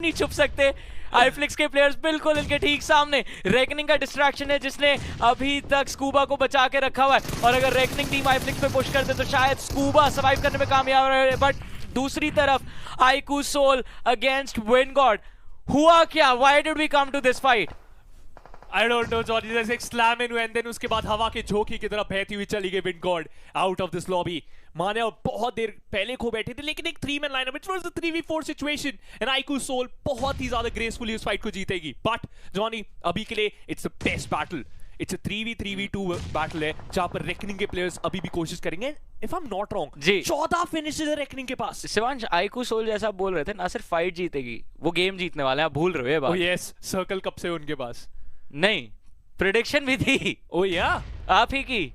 नहीं छुप सकते। आईफ्लिक्स के प्लेयर्स बिल्कुल इनके ठीक सामने। रेकनिंग का डिस्ट्रैक्शन है जिसने अभी तक स्कूबा को बचा के रखा हुआ है, और अगर रेकनिंग टीम आईफ्लिक्स पे पुश करते तो शायद स्कूबा सर्वाइव करने में कामयाब रहे। बट दूसरी तरफ आईकू सोल अगेंस्ट विंगॉड, हुआ क्या? Why did we come to this fight? I don't know, Johnny. There's एक slam in and then उसके बाद हवा के झोंके की तरफ बहती हुई चली गई विंगॉड आउट ऑफ दिस लॉबी। माने और बहुत देर पहले खो बैठे थे, लेकिन एक 3-man lineup, it was a 3v4 situation and iQOO Soul बहुत ही ज्यादा ग्रेसफुली उस फाइट को जीतेगी। बट जॉनी, अभी के लिए it's the best battle. It's a 3v2 battle है जहां पर रेकनिंग के प्लेयर्स अभी भी कोशिश करेंगे। If I am not wrong, 14 finishes है रेकनिंग के पास। शिवांश, आईकू सोल जैसा आप बोल रहे थे ना, सिर्फ फाइट जीतेगी, वो गेम जीतने वाले हैं, आप भूल रहे हो ये बात। ओह यस, सर्कल कब से उनके पास? नहीं, प्रेडिक्शन भी थी। ओह या, आप ही की,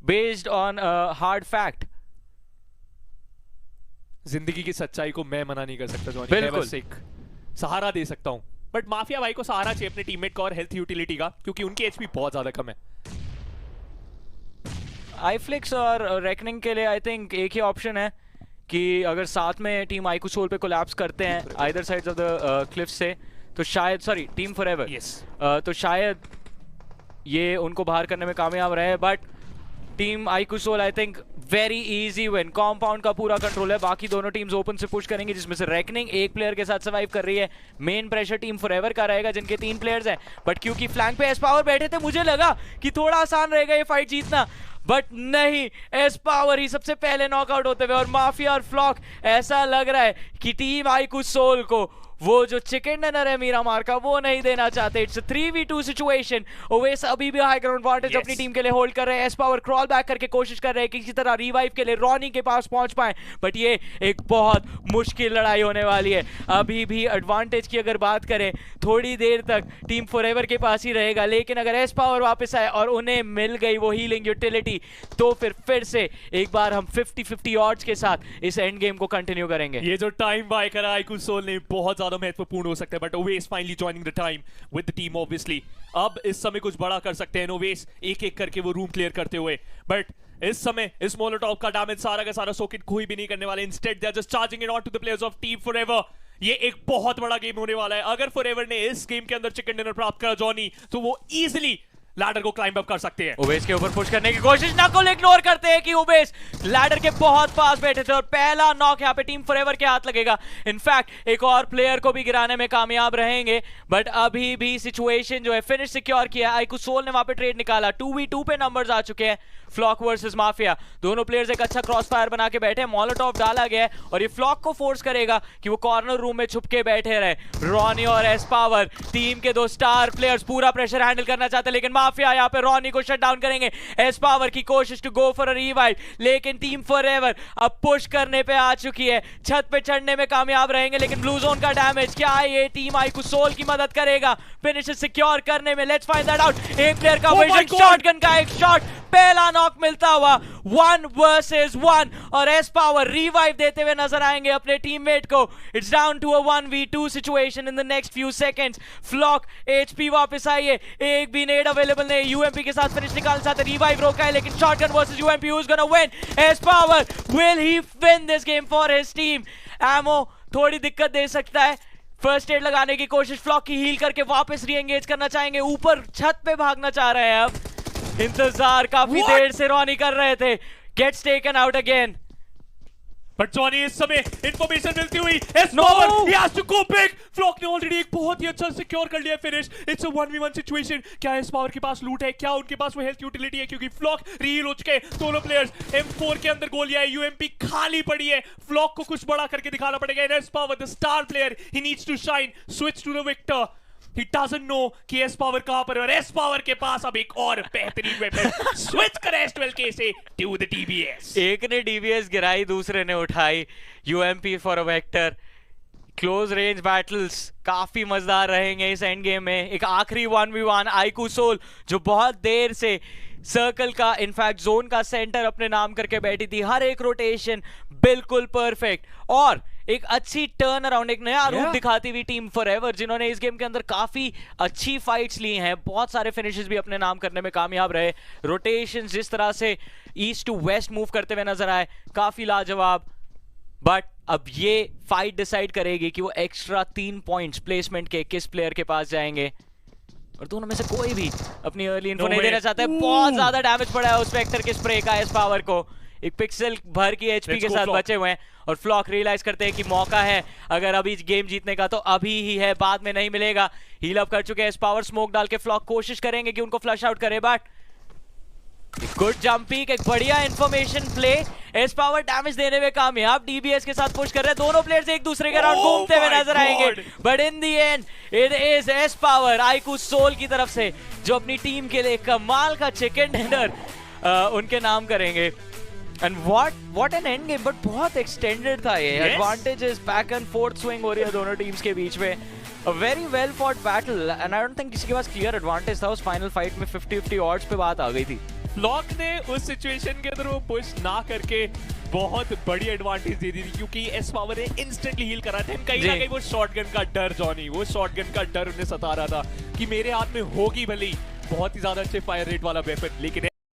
बेस्ड ऑन हार्ड फैक्ट। जिंदगी की सच्चाई को मैं मना नहीं कर सकता जॉनी, मैं बिल्कुल। बस एक सहारा दे सकता हूं। बट माफिया भाई को सहारा चाहिए अपने टीममेट का और हेल्थ यूटिलिटी का, क्योंकि उनकी एचपी बहुत ज्यादा कम है। आईफ्लिक्स और रेकनिंग के लिए आई थिंक एक ही ऑप्शन है कि अगर साथ में टीम आईकू सोल पे कोलैप्स करते हैं either sides of the Cliff से, तो शायद, सॉरी, टीम फॉरएवर, तो शायद ये उनको बाहर करने में कामयाब रहे। But team iQOO Soul I think very easy win. Compound का पूरा कंट्रोल है, बाकी दोनों टीम्स ओपन से पुश करेंगे, जिसमें से रेकनिंग एक प्लेयर के साथ सर्वाइव कर रही है। मेन प्रेशर टीम फॉरएवर का रहेगा जिनके 3 प्लेयर्स हैं, बट क्योंकि फ्लैंक पे एस पावर बैठे थे, मुझे लगा कि थोड़ा आसान रहेगा ये फाइट जीतना, बट नहीं, एस पावर ही सबसे पहले नॉकआउट होते हुए। और माफिया और फ्लॉक, ऐसा लग रहा है कि टीम आईकू सोल को वो जो चिकन डिनर है मीरा मार का, वो नहीं देना चाहते। It's 3v2 situation. ओवेस अभी भी हाई ग्राउंड एडवांटेज अपनी टीम के लिए होल्ड कर रहे हैं। एस पावर क्रॉल बैक करके कोशिश कर रहे हैं किसी तरह रिवाइव के लिए रॉनी के पास पहुंच पाए, बट ये एक बहुत मुश्किल लड़ाई होने वाली है। अभी भी एडवांटेज की अगर बात करें, थोड़ी देर तक टीम फॉरएवर के पास ही रहेगा, लेकिन अगर एस पावर वापस आए और उन्हें मिल गई वो हीलिंग यूटिलिटी, तो फिर से एक बार हम 50-50 ऑड्स के साथ इस एंड गेम को कंटिन्यू करेंगे। ये जो टाइम बाय करा आईकू सोल ने बहुत ज्यादा महत्वपूर्ण हो सकता है, but Owais finally joining the time with the team obviously. अब इस समय कुछ बड़ा कर सकते हैं ओवेस, एक-एक करके वो रूम क्लियर करते हुए। बट इस समय इस मोलोटॉव का डैमेज सारा का सारा सॉकेट कोई भी नहीं करने वाले। Instead they are just charging it on to the players of team forever. ये एक बहुत बड़ा गेम होने वाला है। अगर फॉरएवर ने इस गेम के अंदर चिकन डिनर प्राप्त करा जॉनी, तो वो इजीली लैडर को क्लाइंब अप कर सकते हैं। ओवेस के ऊपर पुश करने की कोशिश, नकुल इग्नोर करते हैं कि ओवेस लैडर के बहुत पास बैठे थे, और पहला नॉक यहाँ पे टीम फॉरएवर के हाथ लगेगा। इनफैक्ट एक और प्लेयर को भी गिराने में कामयाब रहेंगे, बट अभी भी सिचुएशन जो है फिनिश सिक्योर किया। आईकू सोल ने वहां पे ट्रेड निकाला, 2v2 पे नंबर्स आ चुके हैं। फ्लॉक वर्सेस माफिया, दोनों प्लेयर्स एक अच्छा क्रॉस फायर बना के बैठे हैं। मॉलोटॉव डाला गया है और ये फ्लॉक को फोर्स करेगा कि वो कॉर्नर रूम में छुप के बैठे रहे। रॉनी और एस पावर, टीम के 2 स्टार प्लेयर्स, पूरा प्रेशर हैंडल करना चाहते हैं, लेकिन माफिया यहाँ पे रॉनी को शट डाउन करेंगे। एस पावर की कोशिश to go for a revive, लेकिन टीम फॉरएवर अब पुश करने पे आ चुकी है। छत पे चढ़ने में कामयाब रहेंगे, लेकिन ब्लू जोन का डैमेज, क्या ये टीम आईकू सोल की मदद करेगा फिनिश सिक्योर करने में? Let's find that out. एक प्लेयर का विजन, शॉटगन का एक शॉट, पहला नॉक मिलता हुआ 1 वर्सेस 1, और एस पावर रिवाइव देते हुए नजर आएंगे अपने टीममेट को। It's down to a 1v2 situation in the next few seconds. Flock HP वापस आई है, एक भी नेड अवेलेबल नहीं। यूएमपी के साथ फिनिश निकालना चाहते, रिवाइव रोका है, लेकिन shotgun versus UMP, who is gonna win? S power, will he win this game for his team? Ammo थोड़ी दिक्कत दे सकता है। फर्स्ट एड लगाने की कोशिश, फ्लॉक की हील करके वापस री एंगेज करना चाहेंगे, ऊपर छत पे भागना चाह रहे हैं। अब इंतजार काफी देर से रॉनी कर रहे थे। Gets taken out again. But Johnny इस समय इंफॉर्मेशन मिलती हुई S power, he has to go big। Flock ने ऑलरेडी एक बहुत ही अच्छा सिक्योर कर लिया finish. It's a 1v1 situation. क्या एस पावर के पास लूट है? क्या उनके पास वो हेल्थ यूटिलिटी है? क्योंकि फ्लॉक रील हो चुके हैं दोनों प्लेयर्स। M4 के अंदर गोलियां है, यूएमपी खाली पड़ी है। फ्लॉक को कुछ बड़ा करके दिखाना पड़ेगा। S power the star player, he needs to shine, switch to the victor। He doesn't know कि एस पावर कहां पर है, और एस पावर के पास अब एक और बेहतरीन वेपन। स्विच करे S12K से to the DBS। एक ने डीबीएस गिराई, दूसरे ने उठाई UMP for a vector. Close range battles काफी मजेदार रहेंगे इस एंड गेम में। एक आखिरी 1v1, आईकू सोल जो बहुत देर से सर्कल का, इनफैक्ट जोन का सेंटर अपने नाम करके बैठी थी, हर एक रोटेशन बिल्कुल परफेक्ट, और एक अच्छी टर्न अराउंड, एक नया रूप दिखाती हुई टीम फॉरएवर, जिन्होंने इस गेम के अंदर काफी अच्छी फाइट्स ली हैं, बहुत सारे फिनिशेस भी अपने नाम करने में कामयाब रहे। रोटेशंस जिस तरह से ईस्ट टू वेस्ट मूव करते हुए नजर आए, काफी लाजवाब। बट अब ये फाइट डिसाइड करेगी कि वो एक्स्ट्रा 3 पॉइंट्स प्लेसमेंट के किस प्लेयर के पास जाएंगे, और दोनों में से कोई भी अपनी अर्ली इन्फो नहीं देना चाहता है। बहुत ज्यादा डैमेज पड़ा है उस वेक्टर के स्प्रे का एस पावर को, एक पिक्सल भर की एचपी के साथ बचे हुए हैं, और फ्लॉक रियलाइज करते हैं कि मौका है अगर अभी गेम जीतने का तो अभी ही है, बाद में नहीं मिलेगा। हील अप कर चुके हैं एस पावर, स्मोक डाल के फ्लॉक कोशिश करेंगे कि उनको फ्लश आउट करे, बट गुड जंप पीक, एक बढ़िया information play, S power damage देने में कामयाब, डीबीएस के साथ पुश कर रहे हैं, दोनों प्लेयर्स एक दूसरे के अराउंड घूमते हुए नजर आएंगे, but in the end it is S power आईकू सोल की तरफ से जो अपनी टीम के लिए कमाल का चिकन डिनर उनके नाम करेंगे। And what an end game, but बहुत एक्सटेंडेड था ये। Advantages back and fourth swing हो रही है दोनों टीम्स के बीच में, a very well fought battle, and I don't think किसी के पास क्लियर एडवांटेज था उस फाइनल फाइट में। 50-50 ऑड्स पे बात आ गई थी। फ्लॉक ने उस सिचुएशन के अंदर वो पुश ना करके बहुत बड़ी एडवांटेज दे दी थी, क्योंकि एस पावर ने इंस्टेंटली हील करा था। कहीं ना कहीं वो शॉटगन का डर, जॉनी, वो शॉटगन का डर उन्हें सता रहा था कि मेरे हाथ में होगी भले ही बहुत ही ज्यादा अच्छे फायर रेट वाला वेपन, लेकिन